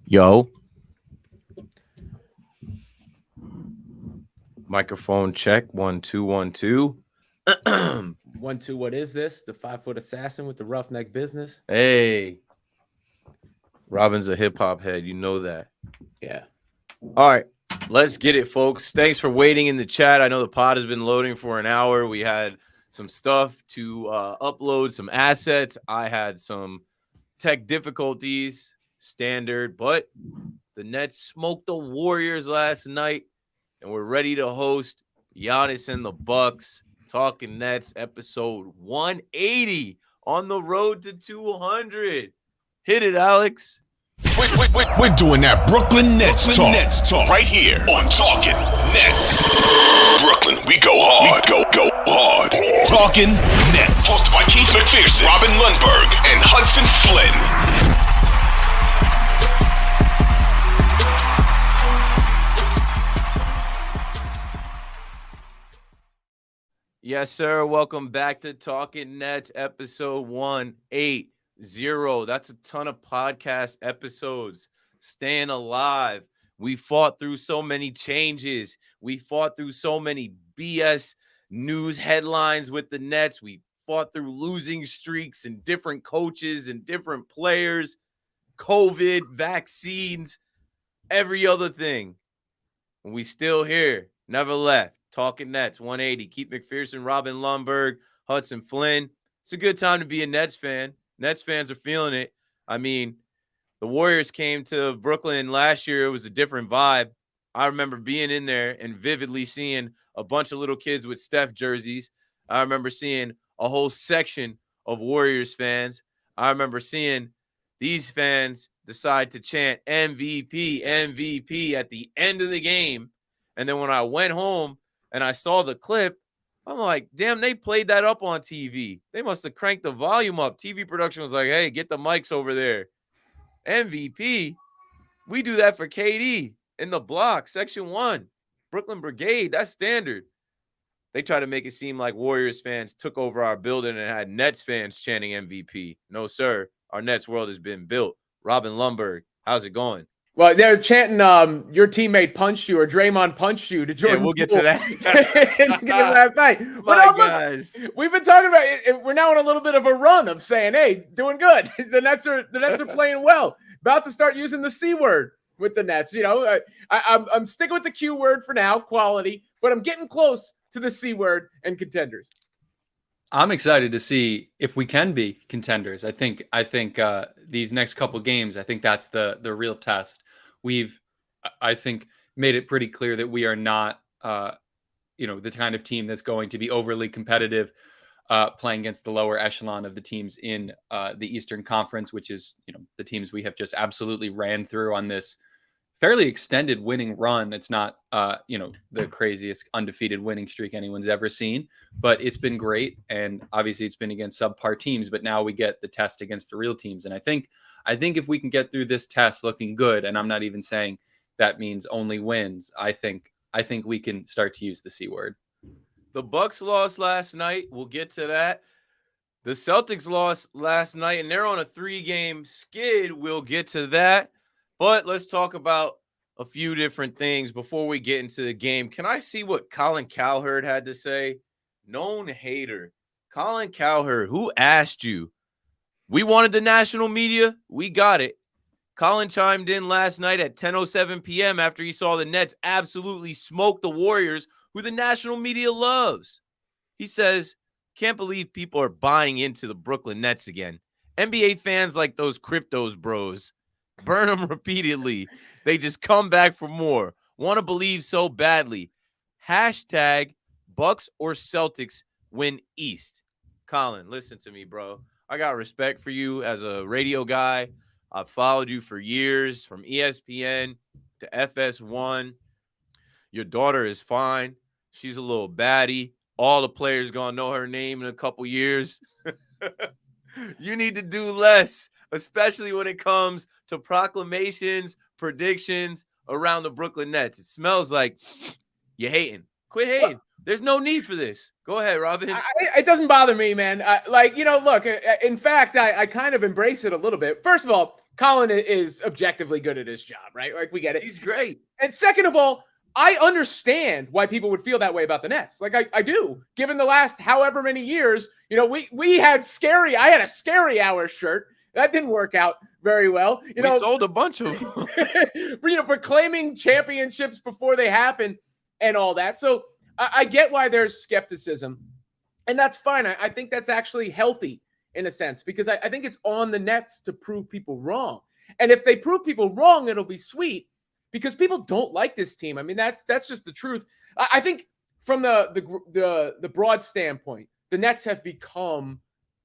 Yo. Microphone check. 1 2 1 2. 1 2. What is this? The 5-foot assassin with the roughneck business? Hey. Robin's a hip hop head. You know that. Yeah. All right. Let's get it, folks. Thanks for waiting in the chat. I know the pod has been loading for an hour. We had some stuff to upload, some assets. I had some tech difficulties, standard, but the Nets smoked the Warriors last night, and we're ready to host Giannis and the Bucks, Talking Nets, episode 180 on the road to 200. Hit it, Alex. We're doing that Brooklyn Nets talk right here on Talking Nets. Brooklyn, we go hard. We go hard. Talking Nets. Hosted by Keith McPherson, Robin Lundberg, and Hudson Flynn. Yes, sir. Welcome back to Talking Nets, episode 180. That's a ton of podcast episodes. Staying alive. We fought through so many changes. We fought through so many BS news headlines with the Nets. We fought through losing streaks and different coaches and different players, COVID, vaccines, every other thing. And we still here. Never left. Talking Nets, 180. Keith McPherson, Robin Lundberg, Hudson Flynn. It's a good time to be a Nets fan. Nets fans are feeling it. I mean, the Warriors came to Brooklyn last year. It was a different vibe. I remember being in there and vividly seeing a bunch of little kids with Steph jerseys. I remember seeing a whole section of Warriors fans. I remember seeing these fans decide to chant MVP, MVP at the end of the game. And then when I went home and I saw the clip, I'm like, damn, they played that up on TV. They must have cranked the volume up. TV production was like, hey, get the mics over there. MVP, we do that for KD in the block, section 1. Brooklyn Brigade, that's standard. They try to make it seem like Warriors fans took over our building and had Nets fans chanting MVP. No, sir. Our Nets world has been built. Robin Lundberg, how's it going? Well, they're chanting your teammate punched you or Draymond punched you to Jordan. Yeah, we'll get to that. In the game last night. Guys. We've been talking about it. We're now on a little bit of a run of saying, hey, doing good. The Nets are playing well. About to start using the C word with the Nets. You know, I'm sticking with the Q word for now, quality, but I'm getting close to the C word and contenders. I'm excited to see if we can be contenders. I think these next couple games, I think that's the real test. We've, I think, made it pretty clear that we are not, the kind of team that's going to be overly competitive, playing against the lower echelon of the teams in the Eastern Conference, which is, the teams we have just absolutely ran through on this fairly extended winning run. It's not, the craziest undefeated winning streak anyone's ever seen, but it's been great. And obviously it's been against subpar teams, but now we get the test against the real teams. And I think if we can get through this test looking good, and I'm not even saying that means only wins, I think we can start to use the C word. The Bucks lost last night. We'll get to that. The Celtics lost last night, and they're on a 3-game skid. We'll get to that. But let's talk about a few different things before we get into the game. Can I see what Colin Cowherd had to say? Known hater. Colin Cowherd, who asked you? We wanted the national media. We got it. Colin chimed in last night at 10:07 p.m. after he saw the Nets absolutely smoke the Warriors, who the national media loves. He says, can't believe people are buying into the Brooklyn Nets again. NBA fans like those cryptos bros. Burn them repeatedly. They just come back for more. Want to believe so badly. Hashtag Bucks or Celtics win East. Colin, listen to me, bro. I got respect for you as a radio guy. I've followed you for years, from ESPN to FS1. Your daughter is fine. She's a little baddie. All the players going to know her name in a couple years. You need to do less, especially when it comes to proclamations, predictions around the Brooklyn Nets. It smells like you're hating. Quit hating. There's no need for this. Go ahead, Robin. It doesn't bother me, man. Look, in fact, I kind of embrace it a little bit. First of all, Colin is objectively good at his job, right? Like, we get it. He's great. And second of all, I understand why people would feel that way about the Nets. Like, I do. Given the last however many years, we had I had a scary hour shirt. That didn't work out very well. We sold a bunch of them. Proclaiming championships before they happen and all that. So I get why there's skepticism, and that's fine. I think that's actually healthy in a sense, because I think it's on the Nets to prove people wrong. And if they prove people wrong, it'll be sweet, because people don't like this team. I mean, that's just the truth. I think from the broad standpoint, the Nets have become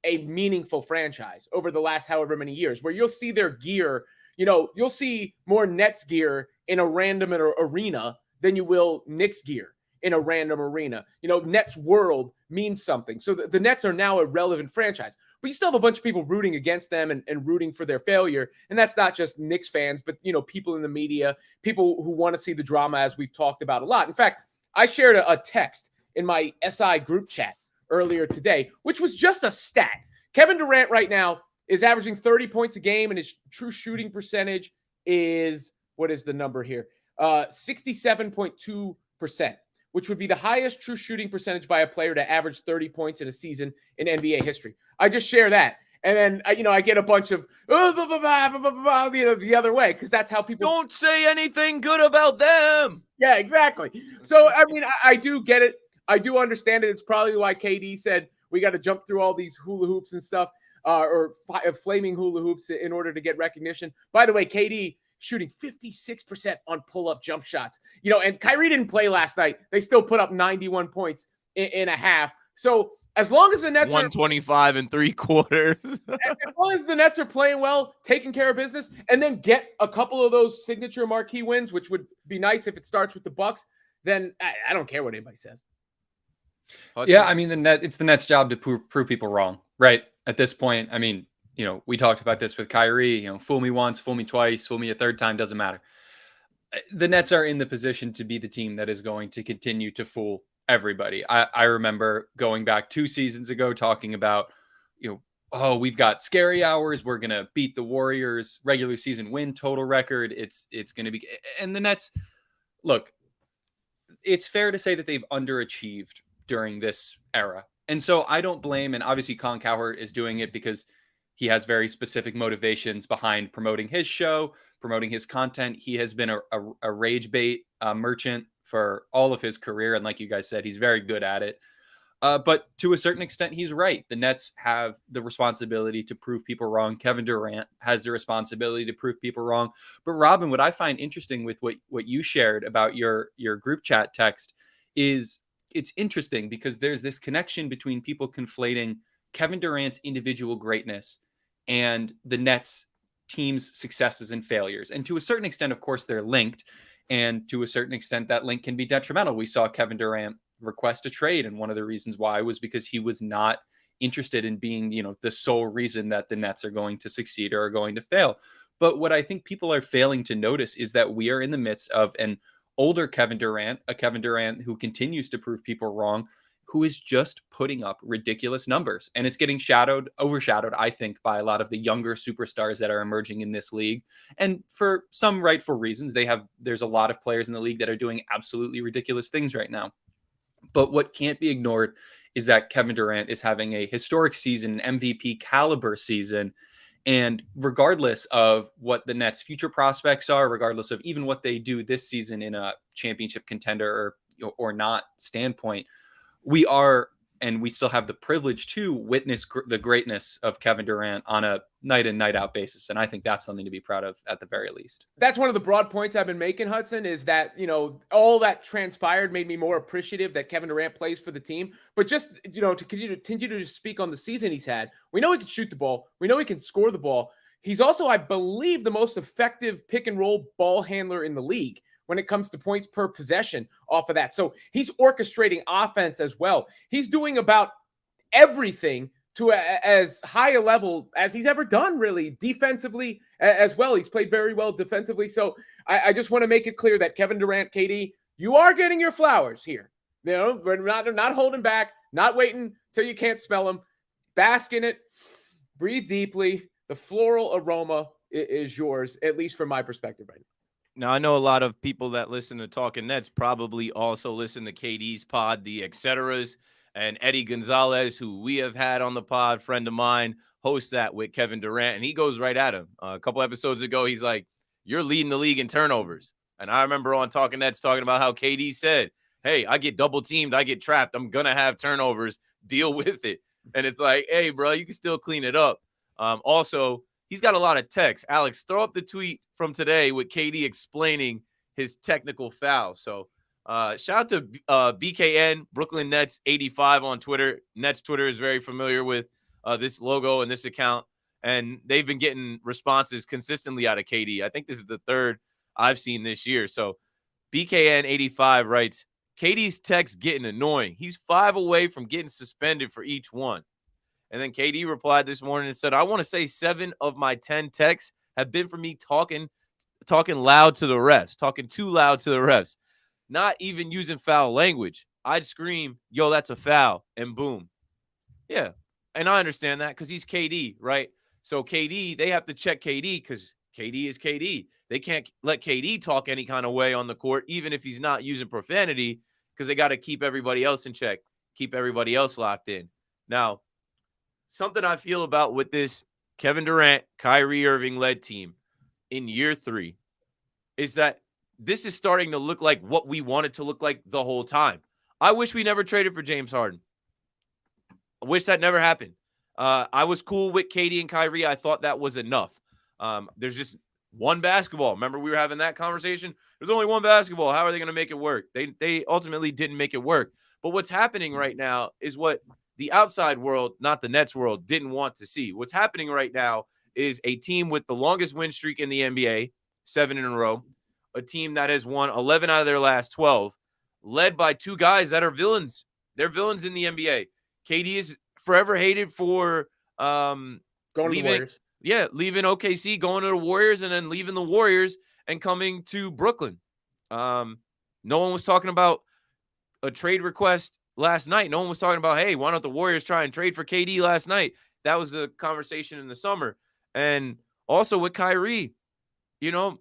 a meaningful franchise over the last however many years, where you'll see their gear, you'll see more Nets gear in a random arena than you will Knicks gear in a random arena. Nets world means something. So the Nets are now a relevant franchise, but you still have a bunch of people rooting against them and rooting for their failure. And that's not just Knicks fans, but, people in the media, people who want to see the drama, as we've talked about a lot. In fact, I shared a text in my SI group chat earlier today, which was just a stat. Kevin Durant right now is averaging 30 points a game, and his true shooting percentage is, what is the number here? 67.2%, which would be the highest true shooting percentage by a player to average 30 points in a season in NBA history. I just share that. And then, I get a bunch of the other way, because that's how people don't say anything good about them. Yeah, exactly. So, I mean, I do get it. I do understand it. It's probably why KD said we got to jump through all these hula hoops and stuff, or flaming hula hoops in order to get recognition. By the way, KD shooting 56% on pull-up jump shots. And Kyrie didn't play last night. They still put up 91 points in a half. So as long as the Nets 125 and 3/4. As long as the Nets are playing well, taking care of business, and then get a couple of those signature marquee wins, which would be nice if it starts with the Bucks, then I don't care what anybody says. Yeah, I mean, it's the Nets' job to prove people wrong, right? At this point, I mean, we talked about this with Kyrie, fool me once, fool me twice, fool me a third time, doesn't matter. The Nets are in the position to be the team that is going to continue to fool everybody. I remember going back 2 seasons ago talking about, we've got scary hours. We're going to beat the Warriors regular season win total record. It's going to be, and the Nets, look, it's fair to say that they've underachieved during this era. And so I don't blame, and obviously Colin Cowherd is doing it because he has very specific motivations behind promoting his show, promoting his content. He has been a rage bait merchant for all of his career. And like you guys said, he's very good at it. But to a certain extent, he's right. The Nets have the responsibility to prove people wrong. Kevin Durant has the responsibility to prove people wrong. But Robin, what I find interesting with what you shared about your group chat text is it's interesting because there's this connection between people conflating Kevin Durant's individual greatness and the Nets team's successes and failures. And to a certain extent, of course, they're linked. And to a certain extent, that link can be detrimental. We saw Kevin Durant request a trade, and one of the reasons why was because he was not interested in being, the sole reason that the Nets are going to succeed or are going to fail. But what I think people are failing to notice is that we are in the midst of an older Kevin Durant, a Kevin Durant who continues to prove people wrong, who is just putting up ridiculous numbers. And it's getting overshadowed, I think, by a lot of the younger superstars that are emerging in this league. And for some rightful reasons, there's a lot of players in the league that are doing absolutely ridiculous things right now. But what can't be ignored is that Kevin Durant is having a historic season, MVP caliber season. And regardless of what the Nets' future prospects are, regardless of even what they do this season in a championship contender or not standpoint, we are, and we still have the privilege to witness the greatness of Kevin Durant on a night in, night out basis. And I think that's something to be proud of at the very least. That's one of the broad points I've been making, Hudson, is that, all that transpired made me more appreciative that Kevin Durant plays for the team. But just, to continue to speak on the season he's had, we know he can shoot the ball. We know he can score the ball. He's also, I believe, the most effective pick and roll ball handler in the league when it comes to points per possession off of that. So he's orchestrating offense as well. He's doing about everything to as high a level as he's ever done, really, defensively as well. He's played very well defensively. So I just want to make it clear that Kevin Durant, KD, you are getting your flowers here. You know, we're not holding back, not waiting till you can't smell them. Bask in it, breathe deeply. The floral aroma is yours, at least from my perspective right now. Now, I know a lot of people that listen to Talking Nets probably also listen to KD's pod, the Etceteras, and Eddie Gonzalez, who we have had on the pod, friend of mine, hosts that with Kevin Durant, and he goes right at him. A couple episodes ago, he's like, you're leading the league in turnovers. And I remember on Talking Nets talking about how KD said, hey, I get double teamed, I get trapped, I'm going to have turnovers, deal with it. And it's like, hey, bro, you can still clean it up. Also, he's got a lot of text. Alex, throw up the tweet from today with KD explaining his technical foul. So shout out to BKN, Brooklyn Nets 85 on Twitter. Nets Twitter is very familiar with this logo and this account, and they've been getting responses consistently out of KD. I think this is the third I've seen this year. So BKN 85 writes, KD's text getting annoying. He's 5 away from getting suspended for each one. And then KD replied this morning and said, I want to say 7 of my 10 texts have been from me talking loud to the refs, talking too loud to the refs, not even using foul language. I'd scream, yo, that's a foul, and boom. Yeah, and I understand that because he's KD, right? So KD, they have to check KD because KD is KD. They can't let KD talk any kind of way on the court, even if he's not using profanity, because they got to keep everybody else in check, keep everybody else locked in. Now, something I feel about with this Kevin Durant, Kyrie Irving led team in year 3 is that this is starting to look like what we want it to look like the whole time. I wish we never traded for James Harden. I wish that never happened. I was cool with KD and Kyrie. I thought that was enough. There's just one basketball. Remember we were having that conversation? There's only one basketball. How are they going to make it work? They ultimately didn't make it work. But what's happening right now is what the outside world, not the Nets world, didn't want to see. What's happening right now is a team with the longest win streak in the NBA, 7 in a row, a team that has won 11 out of their last 12, led by 2 guys that are villains. They're villains in the NBA. KD is forever hated for Going to the Warriors. Yeah, leaving OKC, going to the Warriors, and then leaving the Warriors and coming to Brooklyn. No one was talking about a trade request last night. No one was talking about, hey, why don't the Warriors try and trade for KD last night? That was the conversation in the summer. And also with Kyrie,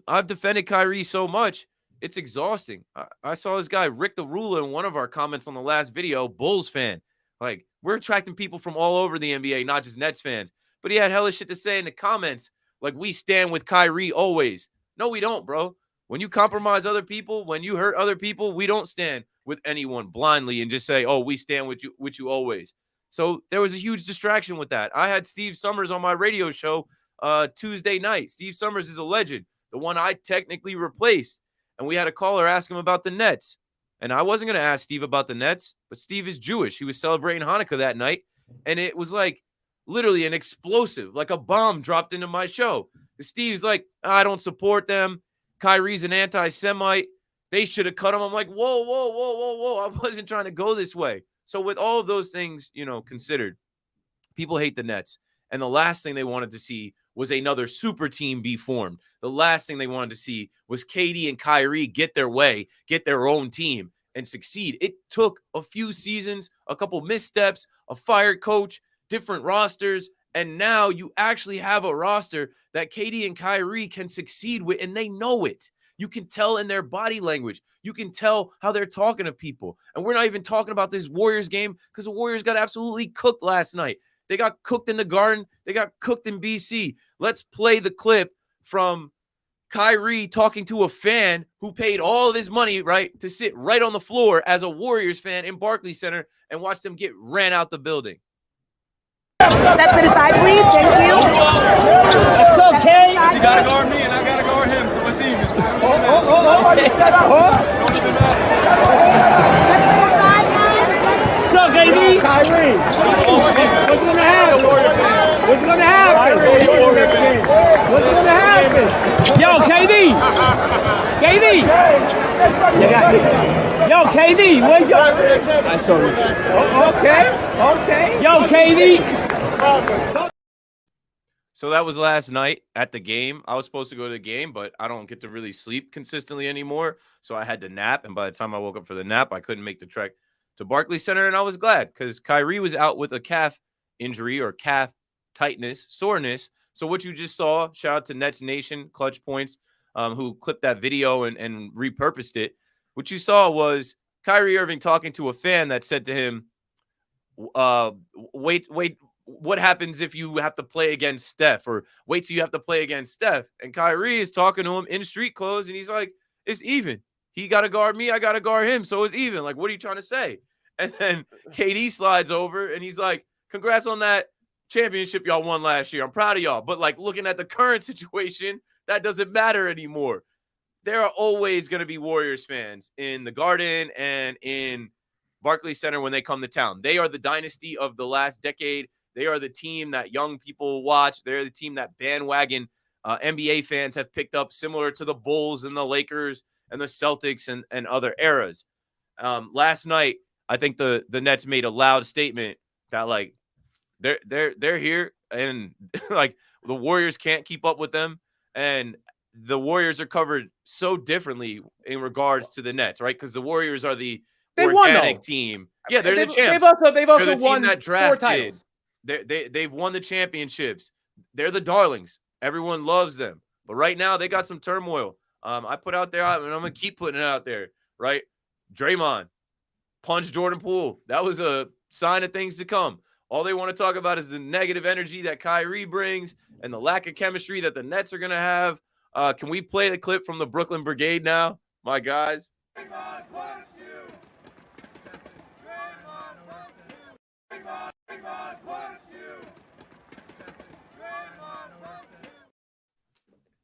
I've defended Kyrie so much, it's exhausting. I saw this guy, Rick the Ruler, in one of our comments on the last video, Bulls fan. Like, we're attracting people from all over the NBA, not just Nets fans. But he had hella shit to say in the comments, like, we stand with Kyrie always. No, we don't, bro. When you compromise other people, when you hurt other people, we don't stand with anyone blindly and just say, oh, we stand with you always. So there was a huge distraction with that. I had Steve Summers on my radio show Tuesday night. Steve Summers is a legend, the one I technically replaced. And we had a caller ask him about the Nets. And I wasn't going to ask Steve about the Nets, but Steve is Jewish. He was celebrating Hanukkah that night. And it was like literally an explosive, like a bomb dropped into my show. Steve's like, I don't support them. Kyrie's an anti-Semite. They should have cut him. I'm like, whoa. I wasn't trying to go this way. So with all of those things, considered, people hate the Nets. And the last thing they wanted to see was another super team be formed. The last thing they wanted to see was KD and Kyrie get their way, get their own team, and succeed. It took a few seasons, a couple missteps, a fired coach, different rosters, and now you actually have a roster that KD and Kyrie can succeed with, and they know it. You can tell in their body language. You can tell how they're talking to people. And we're not even talking about this Warriors game because the Warriors got absolutely cooked last night. They got cooked in the Garden. They got cooked in BC. Let's play the clip from Kyrie talking to a fan who paid all of his money, right, to sit right on the floor as a Warriors fan in Barclays Center and watch them get ran out the building. Step to the side, please. Thank you. That's okay. You gotta guard me and I gotta guard him, so it's even. What's up, KD? Kyrie. What's gonna happen? What's gonna happen? What's gonna happen? Yo, KD. KD. Yo, KD. Where's your? I saw you. Okay. Yo, KD. So that was last night at the game. I was supposed to go to the game, but I don't get to really sleep consistently anymore. So I had to nap. And by the time I woke up for the nap, I couldn't make the trek to Barclays Center, and I was glad because Kyrie was out with a calf injury or calf tightness, soreness. So what you just saw, shout out to Nets Nation, Clutch Points, who clipped that video and repurposed it. What you saw was Kyrie Irving talking to a fan that said to him, wait, what happens if you have to play against Steph, or wait till you have to play against Steph? And Kyrie is talking to him in street clothes, and he's like, it's even. He got to guard me. I got to guard him. So it's even. Like, what are you trying to say? And then KD slides over, and he's like, congrats on that championship y'all won last year. I'm proud of y'all. But, like, looking at the current situation, that doesn't matter anymore. There are always going to be Warriors fans in the Garden and in Barclays Center when they come to town. They are the dynasty of the last decade. They are the team that young people watch. They're the team that bandwagon NBA fans have picked up, similar to the Bulls and the Lakers and the Celtics and other eras. Last night, I think the Nets made a loud statement that, like, they're here, and like the Warriors can't keep up with them, and the Warriors are covered so differently in regards to the Nets, right? Because the Warriors are the organic team. Yeah, they're the champs. They've also they're the won team that 4 titles. They've won the championships. They're the darlings. Everyone loves them. But right now, they got some turmoil. I put out there, and I'm going to keep putting it out there, right? Draymond punched Jordan Poole. That was a sign of things to come. All they want to talk about is the negative energy that Kyrie brings and the lack of chemistry that the Nets are going to have. Can we play the clip from the Brooklyn Brigade now, my guys?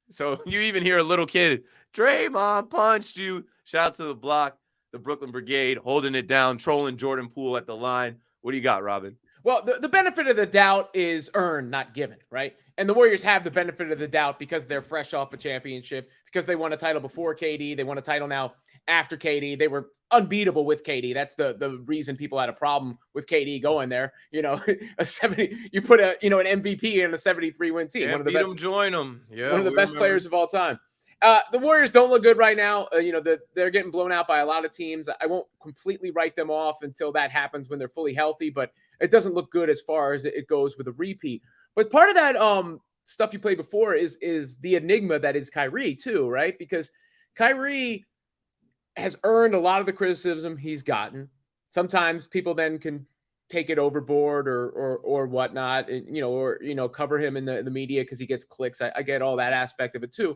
So you even hear a little kid, Draymond punched you. Shout out to the block, the Brooklyn Brigade, holding it down, trolling Jordan Poole at the line. What do you got, Robin? Well, the benefit of the doubt is earned, not given, right? And the Warriors have the benefit of the doubt because they're fresh off a championship, because they won a title before KD. They won a title now after KD. They were unbeatable with KD. That's the reason people had a problem with KD going there. You know, you put an MVP in a 73-win team. One of the best, join them. Yeah, one of the best players of all time. The Warriors don't look good right now. They're getting blown out by a lot of teams. I won't completely write them off until that happens when they're fully healthy, but it doesn't look good as far as it goes with a repeat. But part of that stuff you played before is the enigma that is Kyrie too, right? Because Kyrie has earned a lot of the criticism he's gotten. Sometimes people then can take it overboard or whatnot, or cover him in the media because he gets clicks. I get all that aspect of it too.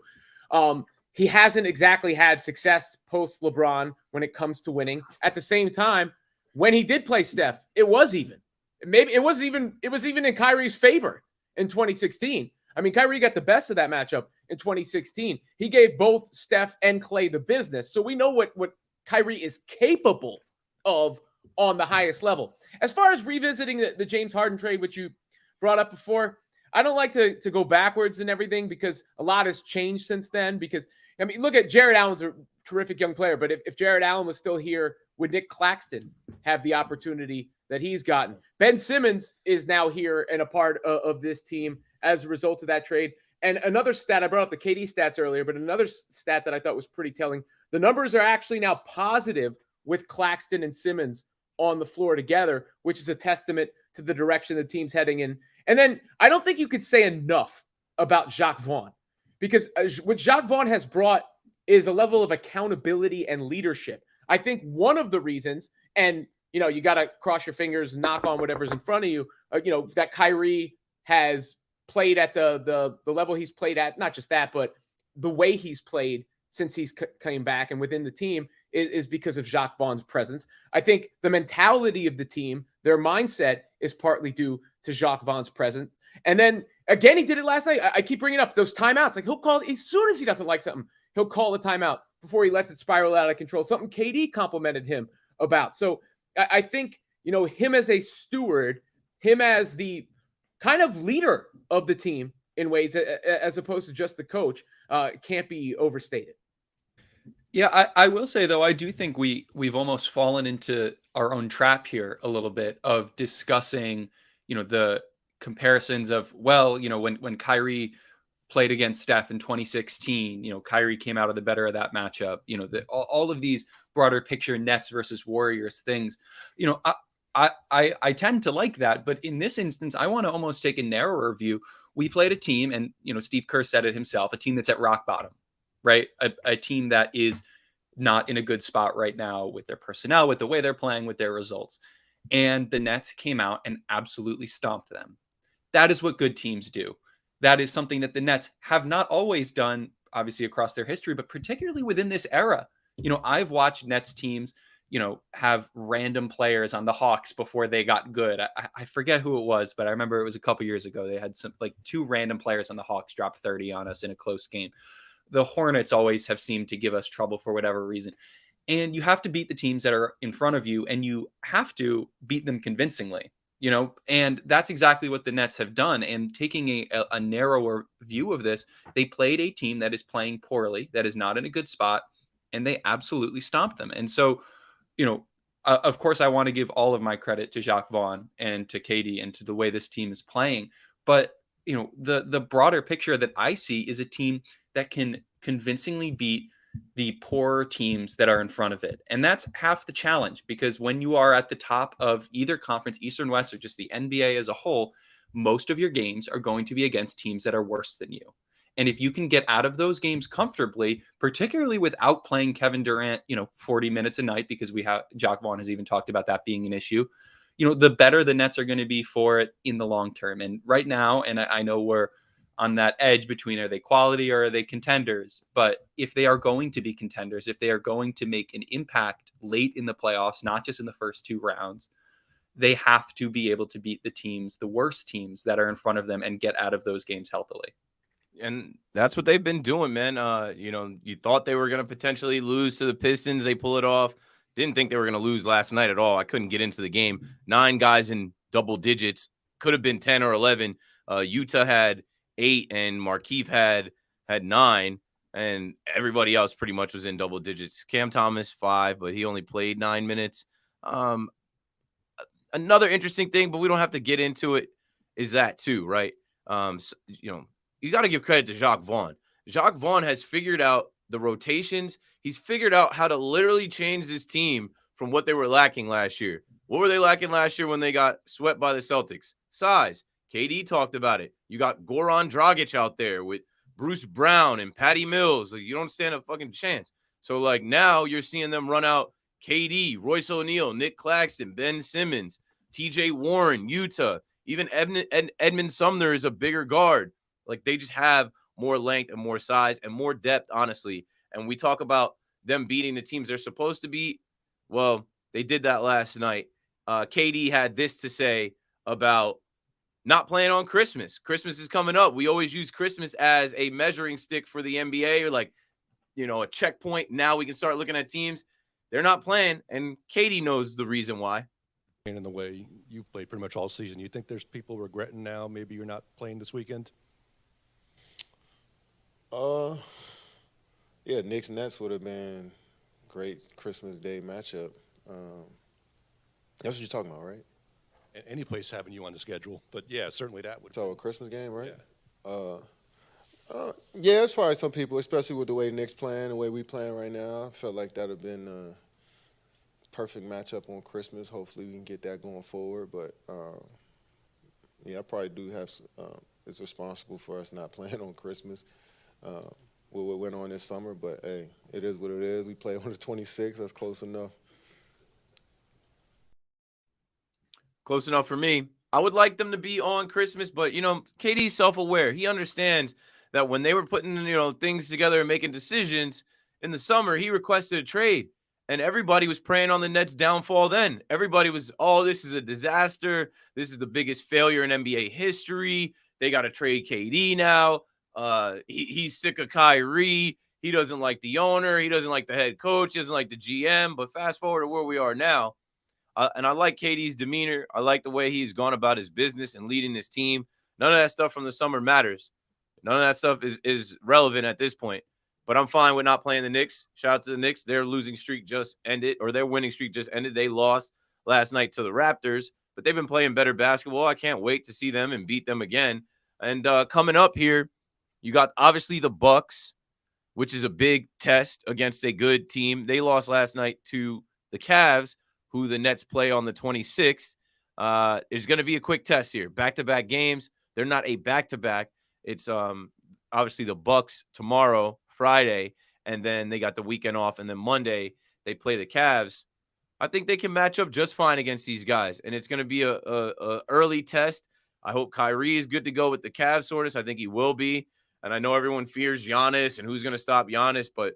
He hasn't exactly had success post LeBron when it comes to winning. At the same time, when he did play Steph, it was even. Maybe it was even in Kyrie's favor in 2016. I mean, Kyrie got the best of that matchup in 2016. He gave both Steph and Clay the business. So we know what Kyrie is capable of on the highest level. As far as revisiting the James Harden trade, which you brought up before, I don't like to go backwards and everything because a lot has changed since then. Because, I mean, look at Jared Allen's a terrific young player, but if Jared Allen was still here, would Nick Claxton have the opportunity that he's gotten? Ben Simmons is now here and a part of this team as a result of that trade. And another stat, I brought up the KD stats earlier, but another stat that I thought was pretty telling, the numbers are actually now positive with Claxton and Simmons on the floor together, which is a testament to the direction the team's heading in. And then I don't think you could say enough about Jacques Vaughn, because what Jacques Vaughn has brought is a level of accountability and leadership. I think one of the reasons, and you got to cross your fingers, knock on whatever's in front of you, that Kyrie has played at the level he's played at, not just that, but the way he's played since he's came back and within the team is because of Jacques Vaughn's presence. I think the mentality of the team, their mindset, is partly due to Jacques Vaughn's presence. And then again, he did it last night. I keep bringing up those timeouts. Like, he'll call as soon as he doesn't like something, he'll call a timeout before he lets it spiral out of control. Something KD complimented him about. So I think, him as a steward, him as the kind of leader of the team in ways as opposed to just the coach, can't be overstated. Yeah, I will say, though, I do think we've almost fallen into our own trap here a little bit of discussing, the comparisons of, when Kyrie played against Steph in 2016. Kyrie came out of the better of that matchup. All of these broader picture Nets versus Warriors things. I tend to like that, but in this instance, I want to almost take a narrower view. We played a team, and Steve Kerr said it himself, a team that's at rock bottom, right? A team that is not in a good spot right now with their personnel, with the way they're playing, with their results. And the Nets came out and absolutely stomped them. That is what good teams do. That is something that the Nets have not always done, obviously, across their history, but particularly within this era. I've watched Nets teams, have random players on the Hawks before they got good. I forget who it was, but I remember it was a couple years ago. They had some two random players on the Hawks drop 30 on us in a close game. The Hornets always have seemed to give us trouble for whatever reason. And you have to beat the teams that are in front of you, and you have to beat them convincingly. And that's exactly what the Nets have done. And taking a narrower view of this, they played a team that is playing poorly, that is not in a good spot, and they absolutely stomped them. And so, of course, I want to give all of my credit to Jacques Vaughn and to KD and to the way this team is playing. But, the broader picture that I see is a team that can convincingly beat the poor teams that are in front of it. And that's half the challenge, because when you are at the top of either conference, Eastern, West, or just the NBA as a whole, most of your games are going to be against teams that are worse than you. And if you can get out of those games comfortably, particularly without playing Kevin Durant, 40 minutes a night, because Jacques Vaughn has even talked about that being an issue, the better the Nets are going to be for it in the long term. And right now, and I know we're on that edge between, are they quality or are they contenders? But if they are going to be contenders, if they are going to make an impact late in the playoffs, not just in the first two rounds, they have to be able to beat the worst teams that are in front of them, and get out of those games healthily. And that's what they've been doing, man. You thought they were going to potentially lose to the Pistons. They pull it off. Didn't think they were going to lose last night at all. I couldn't get into the game. 9 guys in double digits. Could have been 10 or 11. Utah had 8 and Markieff had 9, and everybody else pretty much was in double digits. Cam Thomas 5, but he only played 9 minutes. Another interesting thing, but we don't have to get into it, is that too, right? You got to give credit to Jacques Vaughn. Jacques Vaughn has figured out the rotations. He's figured out how to literally change this team from what they were lacking last year. What were they lacking last year when they got swept by the Celtics? Size. KD talked about it. You got Goran Dragic out there with Bruce Brown and Patty Mills. You don't stand a fucking chance. So, now you're seeing them run out KD, Royce O'Neal, Nick Claxton, Ben Simmons, TJ Warren, Utah. Even Edmund Sumner is a bigger guard. They just have more length and more size and more depth, honestly. And we talk about them beating the teams they're supposed to beat. Well, they did that last night. KD had this to say about not playing on Christmas. Christmas is coming up. We always use Christmas as a measuring stick for the NBA, or a checkpoint. Now we can start looking at teams. They're not playing, and KD knows the reason why. In the way you played pretty much all season, you think there's people regretting now maybe you're not playing this weekend? Yeah, Knicks Nets would have been great Christmas Day matchup. That's what you're talking about, right? Any place having you on the schedule, but yeah, certainly that would. So a Christmas game, right? Yeah. Yeah, it's probably some people, especially with the way Knicks playing, the way we playing right now. I felt like that would have been a perfect matchup on Christmas. Hopefully we can get that going forward. But, yeah, I probably do have it's responsible for us not playing on Christmas. What went on this summer, but, hey, it is what it is. We play on the 26th. That's close enough. Close enough for me. I would like them to be on Christmas, but, KD's self-aware. He understands that when they were putting, things together and making decisions in the summer, he requested a trade. And everybody was preying on the Nets' downfall then. Everybody was, this is a disaster. This is the biggest failure in NBA history. They got to trade KD now. He's sick of Kyrie. He doesn't like the owner. He doesn't like the head coach. He doesn't like the GM. But fast forward to where we are now. And I like KD's demeanor. I like the way he's gone about his business and leading this team. None of that stuff from the summer matters. None of that stuff is relevant at this point. But I'm fine with not playing the Knicks. Shout out to the Knicks. Their losing streak just ended, or their winning streak just ended. They lost last night to the Raptors, but they've been playing better basketball. I can't wait to see them and beat them again. And coming up here, You got obviously the Bucks, which is a big test against a good team. They lost last night to the Cavs, who the Nets play on the 26th. There's going to be a quick test here. Back-to-back games. They're not a back-to-back. It's obviously the Bucks tomorrow, Friday, and then they got the weekend off, and then Monday they play the Cavs. I think they can match up just fine against these guys, and it's going to be a early test. I hope Kyrie is good to go with the Cavs, Sortis. I think he will be. And I know everyone fears Giannis and who's going to stop Giannis, but,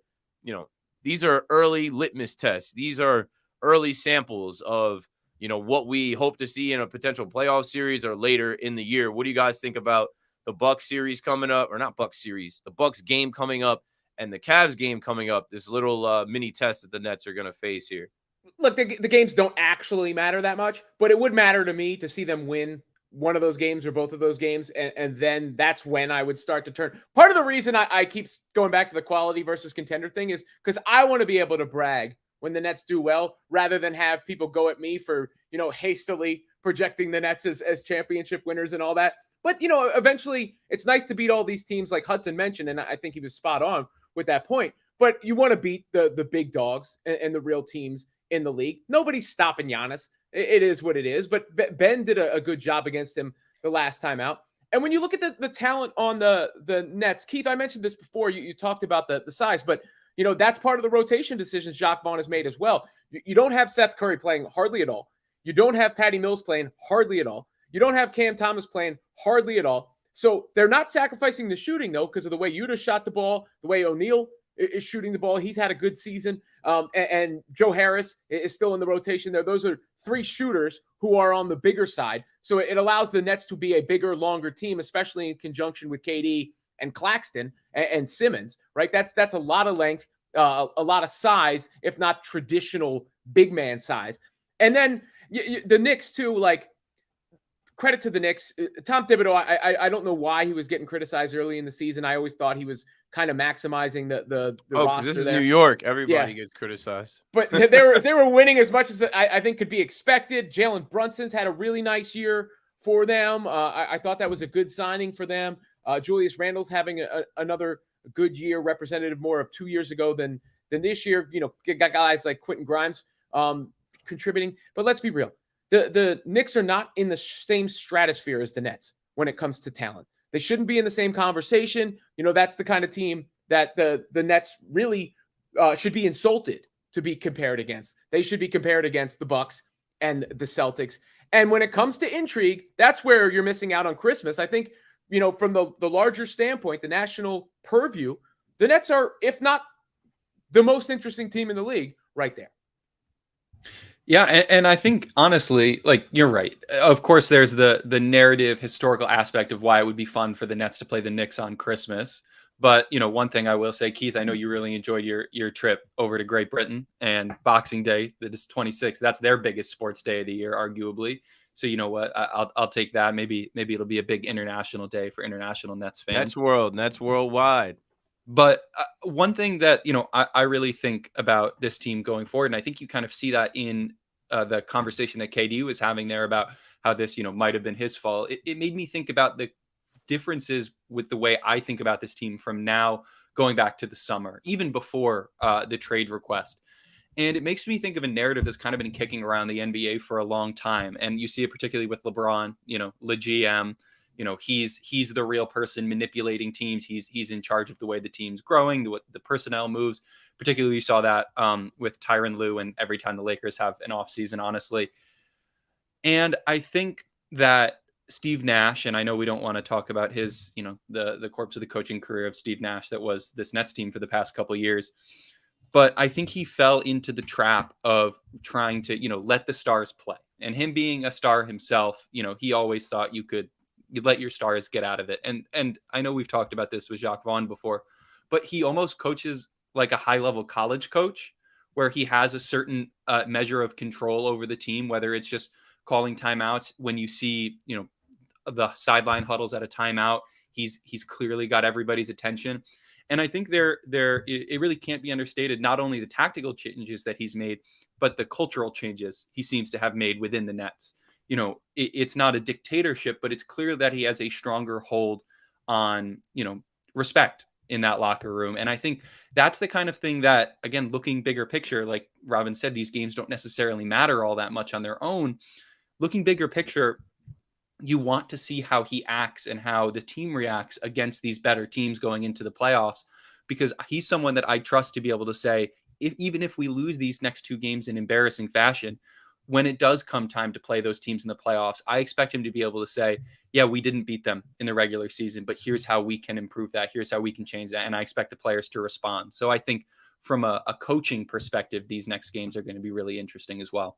these are early litmus tests. These are early samples of, what we hope to see in a potential playoff series or later in the year. What do you guys think about the Bucks series coming up, or not Bucks series, the Bucks game coming up and the Cavs game coming up, this little mini test that the Nets are going to face here? Look, the games don't actually matter that much, but it would matter to me to see them win one of those games or both of those games, and then that's when I would start to turn. Part of the reason I keep going back to the quality versus contender thing is because I want to be able to brag when the Nets do well, rather than have people go at me for, hastily projecting the Nets as championship winners and all that. But, eventually it's nice to beat all these teams like Hudson mentioned, and I think he was spot on with that point. But you want to beat the big dogs and the real teams in the league. Nobody's stopping Giannis. It is what it is. But Ben did a good job against him the last time out. And when you look at the talent on the Nets, Keith, I mentioned this before. You talked about the size, but that's part of the rotation decisions Jacques Vaughn has made as well. You don't have Steph Curry playing hardly at all. You don't have Patty Mills playing hardly at all. You don't have Cam Thomas playing hardly at all. So they're not sacrificing the shooting, though, because of the way Yuta shot the ball, the way O'Neal is shooting the ball. He's had a good season. And Joe Harris is still in the rotation there. Those are three shooters who are on the bigger side. So it allows the Nets to be a bigger, longer team, especially in conjunction with KD and Claxton and Simmons, right? That's a lot of length, a lot of size, if not traditional big man size. And then the Knicks, too, like, credit to the Knicks. Tom Thibodeau, I don't know why he was getting criticized early in the season. I always thought he was kind of maximizing the roster. This is there. New York. Everybody gets criticized. But they were winning as much as I think could be expected. Jalen Brunson's had a really nice year for them. I thought that was a good signing for them. Julius Randle's having another good year, representative more of 2 years ago than this year. Got guys like Quentin Grimes contributing. But let's be real. The Knicks are not in the same stratosphere as the Nets when it comes to talent. They shouldn't be in the same conversation. That's the kind of team that the Nets really should be insulted to be compared against. They should be compared against the Bucks and the Celtics. And when it comes to intrigue, that's where you're missing out on Christmas. I think, from the larger standpoint, the national purview, the Nets are, if not the most interesting team in the league, right there. Yeah, and I think, honestly, like, you're right. Of course, there's the narrative, historical aspect of why it would be fun for the Nets to play the Knicks on Christmas. But, one thing I will say, Keith, I know you really enjoyed your trip over to Great Britain, and Boxing Day, that is 26. That's their biggest sports day of the year, arguably. So you know what? I'll take that. Maybe it'll be a big international day for international Nets fans. Nets worldwide. But one thing that, I really think about this team going forward, and I think you kind of see that in the conversation that KD was having there about how this, might have been his fault. It made me think about the differences with the way I think about this team from now going back to the summer, even before the trade request. And it makes me think of a narrative that's kind of been kicking around the NBA for a long time. And you see it particularly with LeBron, the GM. He's the real person manipulating teams. He's in charge of the way the team's growing, the personnel moves. Particularly, you saw that with Tyronn Lue, and every time the Lakers have an offseason, honestly. And I think that Steve Nash, and I know we don't want to talk about his, the corpse of the coaching career of Steve Nash that was this Nets team for the past couple of years. But I think he fell into the trap of trying to, let the stars play. And him being a star himself, he always thought you let your stars get out of it. And I know we've talked about this with Jacques Vaughn before, but he almost coaches like a high-level college coach, where he has a certain measure of control over the team, whether it's just calling timeouts when you see, the sideline huddles at a timeout. He's clearly got everybody's attention. And I think it really can't be understated, not only the tactical changes that he's made, but the cultural changes he seems to have made within the Nets. It's not a dictatorship, but it's clear that he has a stronger hold on, respect in that locker room. And I think that's the kind of thing that, again, looking bigger picture, like Robin said, these games don't necessarily matter all that much on their own. Looking bigger picture, you want to see how he acts and how the team reacts against these better teams going into the playoffs, because he's someone that I trust to be able to say, even if we lose these next 2 games in embarrassing fashion, when it does come time to play those teams in the playoffs, I expect him to be able to say, yeah, we didn't beat them in the regular season, but here's how we can improve that. Here's how we can change that. And I expect the players to respond. So I think from a coaching perspective, these next games are going to be really interesting as well.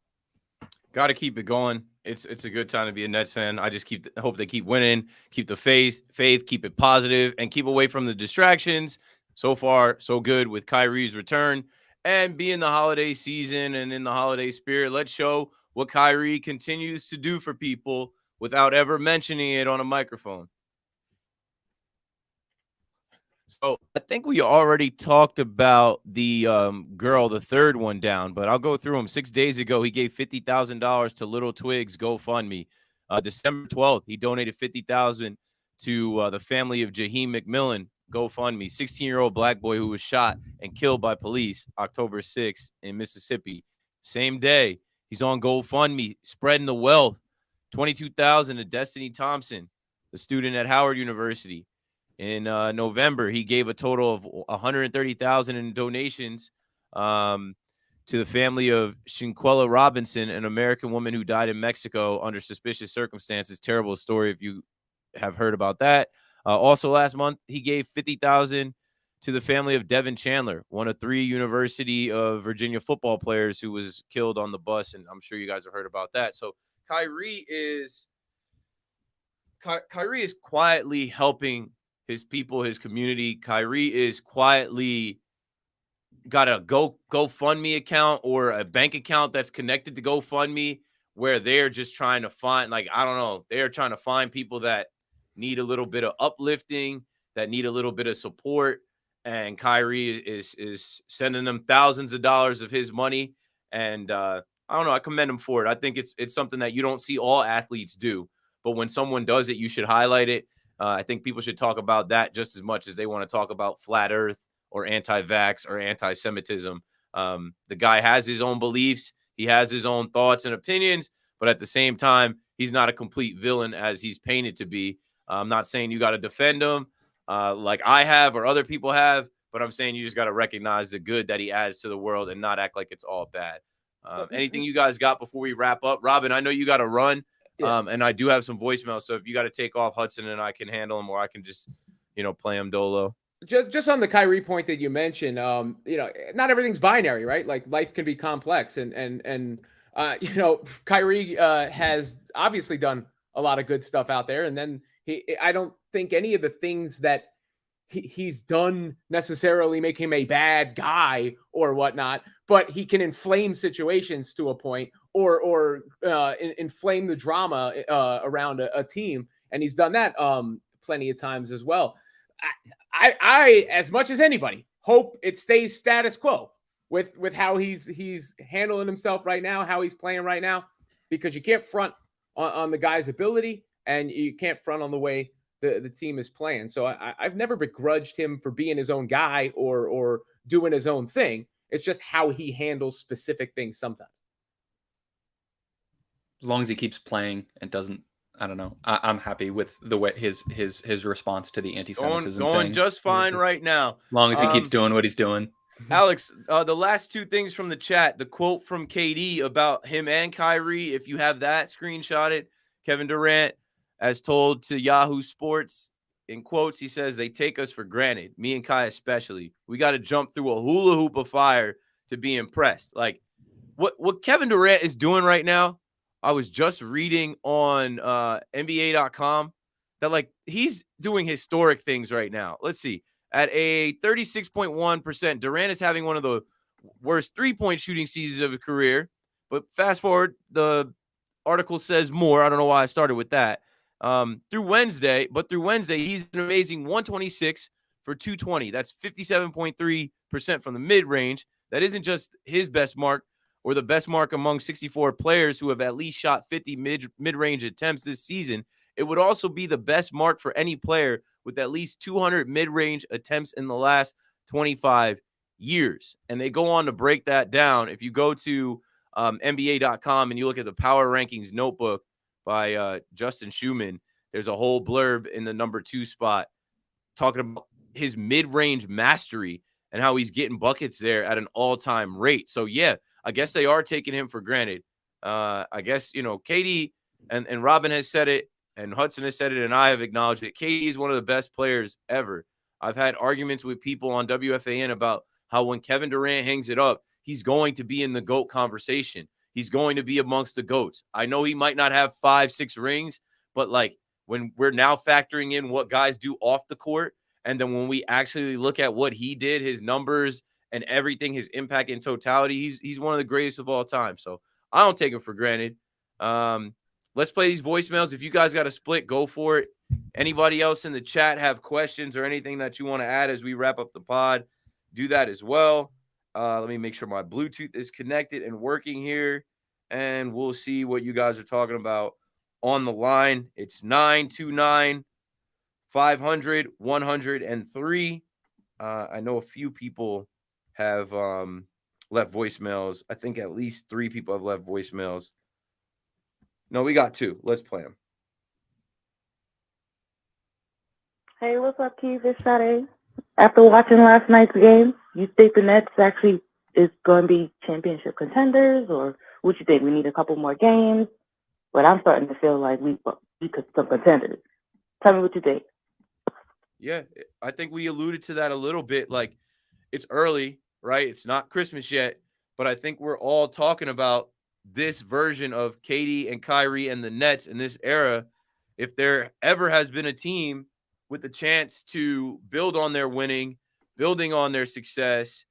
Got to keep it going. It's a good time to be a Nets fan. I just hope they keep winning, keep the faith, keep it positive, and keep away from the distractions. So far, so good with Kyrie's return and being the holiday season and in the holiday spirit. Let's show what Kyrie continues to do for people without ever mentioning it on a microphone. So I think we already talked about the girl, the third one down, but I'll go through them. 6 days ago, he gave $50,000 to Little Twigs GoFundMe. December 12th, he donated $50,000 to the family of Jaheim McMillan GoFundMe. 16-year-old black boy who was shot and killed by police October 6th in Mississippi. Same day, he's on GoFundMe, spreading the wealth. $22,000 to Destiny Thompson, the student at Howard University. In November, he gave a total of $130,000 in donations to the family of Shinquella Robinson, an American woman who died in Mexico under suspicious circumstances. Terrible story if you have heard about that. Also, last month, he gave $50,000 to the family of Devin Chandler, one of 3 University of Virginia football players who was killed on the bus, and I'm sure you guys have heard about that. So Kyrie is quietly helping his people, his community. Kyrie is quietly got a GoFundMe account or a bank account that's connected to GoFundMe where they're just trying to find, they're trying to find people that need a little bit of uplifting, that need a little bit of support. And Kyrie is sending them thousands of dollars of his money. And I don't know, I commend him for it. I think it's something that you don't see all athletes do. But when someone does it, you should highlight it. I think people should talk about that just as much as they want to talk about flat earth or anti-vax or anti-Semitism. The guy has his own beliefs. He has his own thoughts and opinions, but at the same time, he's not a complete villain as he's painted to be. I'm not saying you got to defend him like I have or other people have, but I'm saying you just got to recognize the good that he adds to the world and not act like it's all bad. Anything you guys got before we wrap up? Robin, I know you got to run. Yeah. And I do have some voicemails, so if you got to take off, Hudson and I can handle them, or I can just, play them dolo. Just on the Kyrie point that you mentioned, not everything's binary, right? Like life can be complex, and Kyrie has obviously done a lot of good stuff out there, and then I don't think any of the things that he's done necessarily make him a bad guy or whatnot, but he can inflame situations to a point or inflame the drama around a team. And he's done that plenty of times as well. I as much as anybody, hope it stays status quo with how he's handling himself right now, how he's playing right now, because you can't front on the guy's ability and you can't front on the way the team is playing. So I've never begrudged him for being his own guy or doing his own thing. It's just how he handles specific things sometimes. As long as he keeps playing and doesn't, I don't know. I'm happy with the way his response to the anti-Semitism going thing. Just fine right now. As long as he keeps doing what he's doing. Alex, the last 2 things from the chat, the quote from KD about him and Kyrie, if you have that, screenshot it. Kevin Durant, as told to Yahoo Sports, in quotes, he says, "They take us for granted, me and Kai especially. We got to jump through a hula hoop of fire to be impressed." Like, what Kevin Durant is doing right now, I was just reading on NBA.com that, like, he's doing historic things right now. Let's see. At a 36.1%, Durant is having one of the worst three-point shooting seasons of his career. But fast forward, the article says more. I don't know why I started with that. Through Wednesday, he's an amazing 126 for 220. That's 57.3% from the mid-range. That isn't just his best mark or the best mark among 64 players who have at least shot 50 mid-range attempts this season. It would also be the best mark for any player with at least 200 mid-range attempts in the last 25 years. And they go on to break that down. If you go to NBA.com and you look at the power rankings notebook by Justin Schumann, there's a whole blurb in the number 2 spot talking about his mid-range mastery and how he's getting buckets there at an all-time rate. So, yeah, I guess they are taking him for granted. I guess, KD and Robin has said it, and Hudson has said it, and I have acknowledged it. KD is one of the best players ever. I've had arguments with people on WFAN about how when Kevin Durant hangs it up, he's going to be in the GOAT conversation. He's going to be amongst the GOATs. I know he might not have 5-6 rings, but when we're now factoring in what guys do off the court, and then when we actually look at what he did, his numbers and everything, his impact in totality, he's one of the greatest of all time. So I don't take him for granted. Let's play these voicemails. If you guys got a split, go for it. Anybody else in the chat have questions or anything that you want to add as we wrap up the pod, do that as well. Let me make sure my Bluetooth is connected and working here, and we'll see what you guys are talking about on the line. It's 929-500-103. I know a few people have left voicemails. I think at least 3 people have left voicemails. No, we got 2. Let's play them. Hey, what's up, Keith? It's Sade. After watching last night's game, you think the Nets actually is going to be championship contenders, or what you think? We need a couple more games? But I'm starting to feel like we could some contenders. Tell me what you think. Yeah, I think we alluded to that a little bit. Like, it's early, right? It's not Christmas yet, but I think we're all talking about this version of KD and Kyrie and the Nets in this era. If there ever has been a team with the chance to build on their winning, building on their success,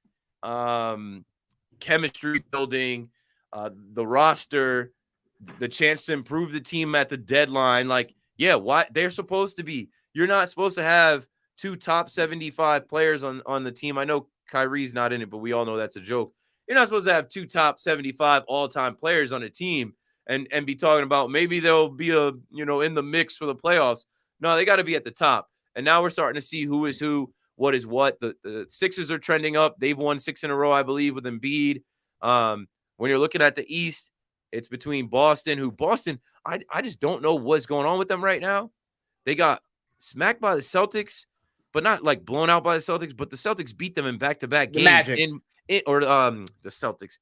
chemistry building, the roster, the chance to improve the team at the deadline, why they're supposed to be. You're not supposed to have 2 top 75 players on the team. I know Kyrie's not in it, but we all know that's a joke. You're not supposed to have 2 top 75 all-time players on a team and be talking about maybe they'll be in the mix for the playoffs. No, they got to be at the top. And now we're starting to see who is who, what is what. The Sixers are trending up. They've won 6 in a row, I believe, with Embiid. When you're looking at the East, it's between Boston, I just don't know what's going on with them right now. They got smacked by the Celtics, but not like blown out by the Celtics, but the Celtics beat them in back-to-back games. The Celtics.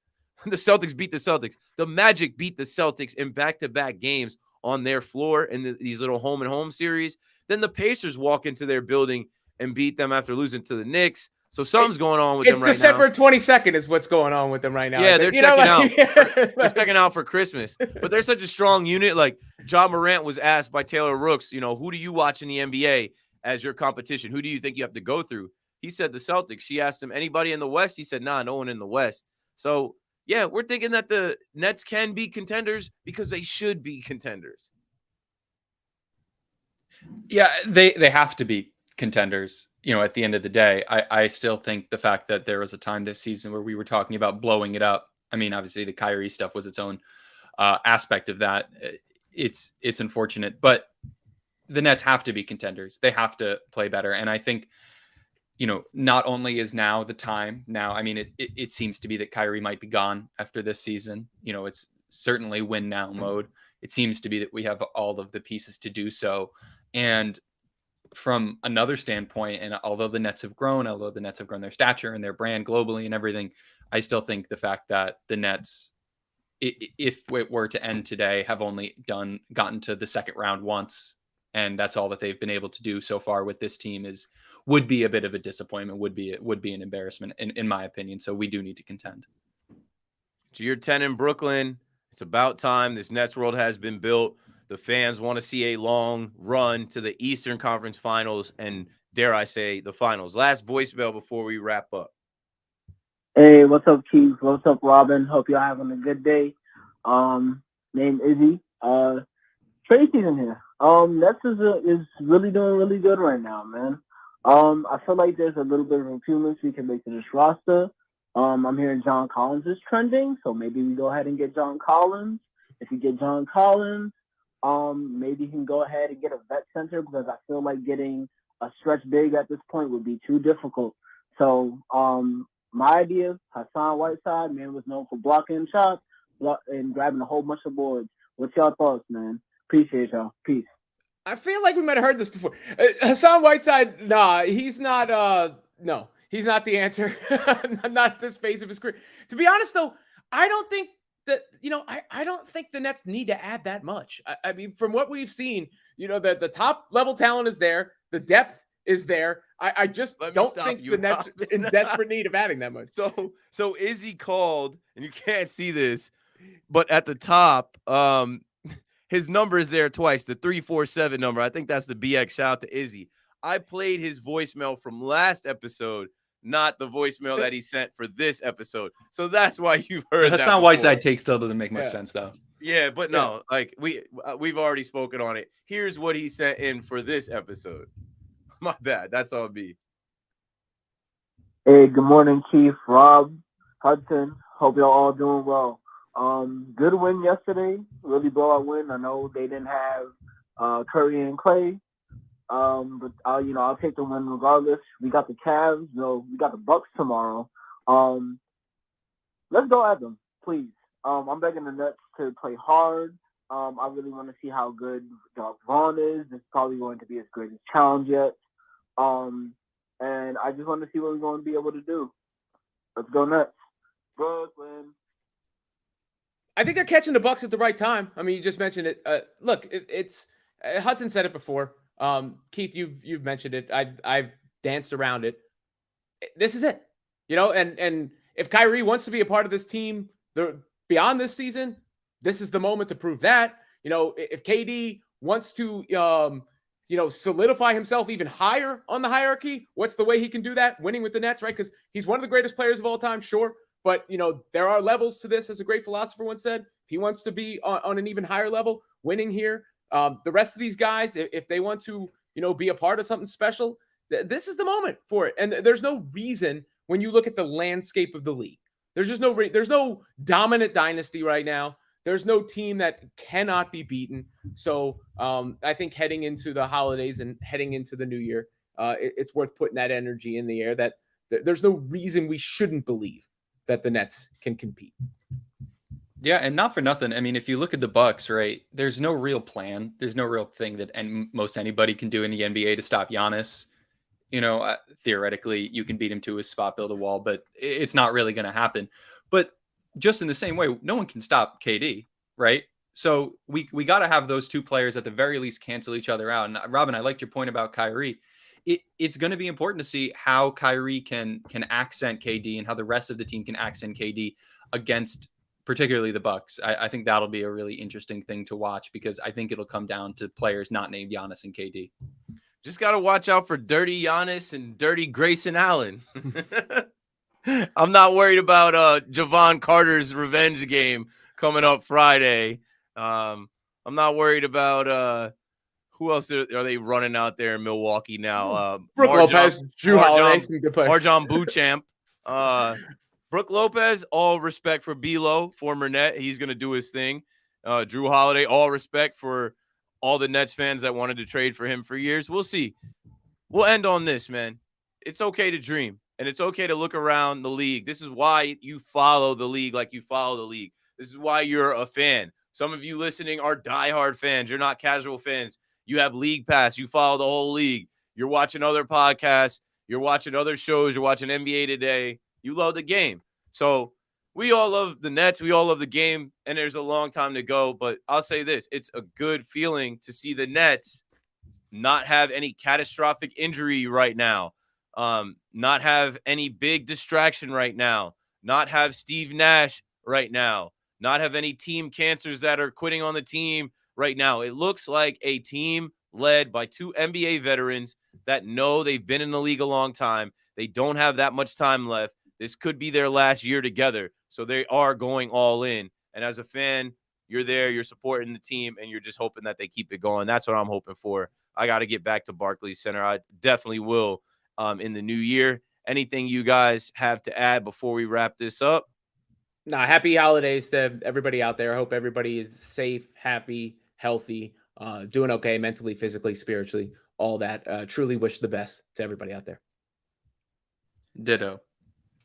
The Celtics beat the Celtics. The Magic beat the Celtics in back-to-back games on their floor in these little home-and-home series. Then the Pacers walk into their building and beat them after losing to the Knicks. So something's going on with them right now. It's December 22nd is what's going on with them right now. Yeah, they're checking out. They're checking out for Christmas. But they're such a strong unit. Like, Ja Morant was asked by Taylor Rooks, who do you watch in the NBA as your competition? Who do you think you have to go through? He said the Celtics. She asked him, anybody in the West? He said, nah, no one in the West. So, yeah, we're thinking that the Nets can be contenders because they should be contenders. Yeah, they have to be contenders. At the end of the day, I still think the fact that there was a time this season where we were talking about blowing it up. I mean, obviously the Kyrie stuff was its own aspect of that. It's unfortunate, but the Nets have to be contenders. They have to play better. And I think, not only is now the time now, I mean, it seems to be that Kyrie might be gone after this season. It's certainly win now mode. It seems to be that we have all of the pieces to do so. And from another standpoint, and although the Nets have grown their stature and their brand globally and everything, I still think the fact that the Nets, if it were to end today, have only gotten to the second round once, and that's all that they've been able to do so far with this team would be a bit of a disappointment, would be an embarrassment in my opinion. So we do need to contend. So you're 10 in Brooklyn. It's about time. This Nets world has been built. The fans want to see a long run to the Eastern Conference Finals and, dare I say, the finals. Last voicemail before we wrap up. Hey, what's up, Keith? What's up, Robin? Hope y'all having a good day. Name Izzy. Trade season here. Nets is really doing really good right now, man. I feel like there's a little bit of improvements we can make to this roster. I'm hearing John Collins is trending, so maybe we go ahead and get John Collins. If you get John Collins, maybe he can go ahead and get a vet center because I feel like getting a stretch big at this point would be too difficult. So my idea, Hassan Whiteside, man, was known for blocking shots and grabbing a whole bunch of boards. What's y'all thoughts, man? Appreciate y'all. Peace. I feel like we might have heard this before. Hassan Whiteside, nah, he's not. No, he's not the answer. Not at this phase of his career. To be honest, though, I don't think that I don't think the Nets need to add that much. I mean, from what we've seen, the top level talent is there, the depth is there. I just don't think the Nets are in desperate need of adding that much. So Izzy called, and you can't see this, but at the top, his number is there twice, the 347 number. I think that's the BX. Shout out to Izzy. I played his voicemail from last episode, not the voicemail that he sent for this episode. So that's why you heard that. Hassan Whiteside take still doesn't make much sense, though. Yeah, but no, like we've already spoken on it. Here's what he sent in for this episode. My bad. That's all me. Hey, good morning, Chief. Rob, Hudson. Hope y'all all doing well. Good win yesterday. Really blowout win. I know they didn't have Curry and Clay, but I'll take the win regardless. We got the Cavs. We got the Bucks tomorrow. Let's go at them, please. I'm begging the Nets to play hard. I really want to see how good Vaughn is. It's probably going to be his greatest challenge yet. And I just want to see what we're going to be able to do. Let's go Nets. Brooklyn. I think they're catching the Bucks at the right time. I mean, you just mentioned it. Look, it's Hudson said it before. Keith, you've mentioned it. I've danced around it. This is it, And if Kyrie wants to be a part of this team, beyond this season, this is the moment to prove that. If KD wants to, solidify himself even higher on the hierarchy, what's the way he can do that? Winning with the Nets, right? Because he's one of the greatest players of all time, sure. But, there are levels to this, as a great philosopher once said. If he wants to be on an even higher level, winning here, the rest of these guys, if they want to, be a part of something special, this is the moment for it. And there's no reason when you look at the landscape of the league. There's just there's no dominant dynasty right now. There's no team that cannot be beaten. So I think heading into the holidays and heading into the new year, it's worth putting that energy in the air that there's no reason we shouldn't believe that the Nets can compete. Yeah, and not for nothing. I mean, if you look at the Bucks, right, there's no real plan. There's no real thing that most anybody can do in the NBA to stop Giannis. Theoretically, you can beat him to his spot, build a wall, but it's not really going to happen. But just in the same way, no one can stop KD, right? So we got to have those two players at the very least cancel each other out. And Robin, I liked your point about Kyrie. It's going to be important to see how Kyrie can accent KD and how the rest of the team can accent KD against particularly the Bucks. I think that'll be a really interesting thing to watch because I think it'll come down to players not named Giannis and KD. Just got to watch out for dirty Giannis and dirty Grayson Allen. I'm not worried about Javon Carter's revenge game coming up Friday. I'm not worried about who else are they running out there in Milwaukee now? Brook Lopez, Drew Holiday, some good players. Marjon Beauchamp. Brook Lopez, all respect for Belo, former Net. He's going to do his thing. Drew Holiday, all respect for all the Nets fans that wanted to trade for him for years. We'll see. We'll end on this, man. It's okay to dream, and it's okay to look around the league. This is why you follow the league like you follow the league. This is why you're a fan. Some of you listening are diehard fans. You're not casual fans. You have league pass. You follow the whole league. You're watching other podcasts. You're watching other shows. You're watching NBA Today. You love the game. So we all love the Nets. We all love the game, and there's a long time to go. But I'll say this. It's a good feeling to see the Nets not have any catastrophic injury right now, not have any big distraction right now, not have Steve Nash right now, not have any team cancers that are quitting on the team right now. It looks like a team led by two NBA veterans that know they've been in the league a long time. They don't have that much time left. This could be their last year together. So they are going all in. And as a fan, you're there, you're supporting the team, and you're just hoping that they keep it going. That's what I'm hoping for. I got to get back to Barclays Center. I definitely will in the new year. Anything you guys have to add before we wrap this up? Happy holidays to everybody out there. I hope everybody is safe, happy, healthy, doing okay mentally, physically, spiritually, all that. Truly wish the best to everybody out there. Ditto.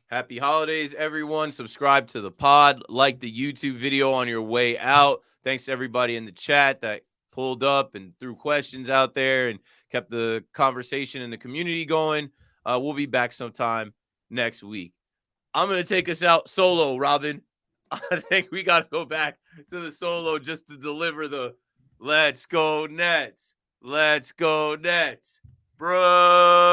Happy holidays, everyone. Subscribe to the pod. Like the YouTube video on your way out. Thanks to everybody in the chat that pulled up and threw questions out there and kept the conversation and the community going. We'll be back sometime next week. I'm going to take us out solo, Robin. I think we got to go back to the solo just to deliver the Let's Go Nets. Let's Go Nets. Brooke.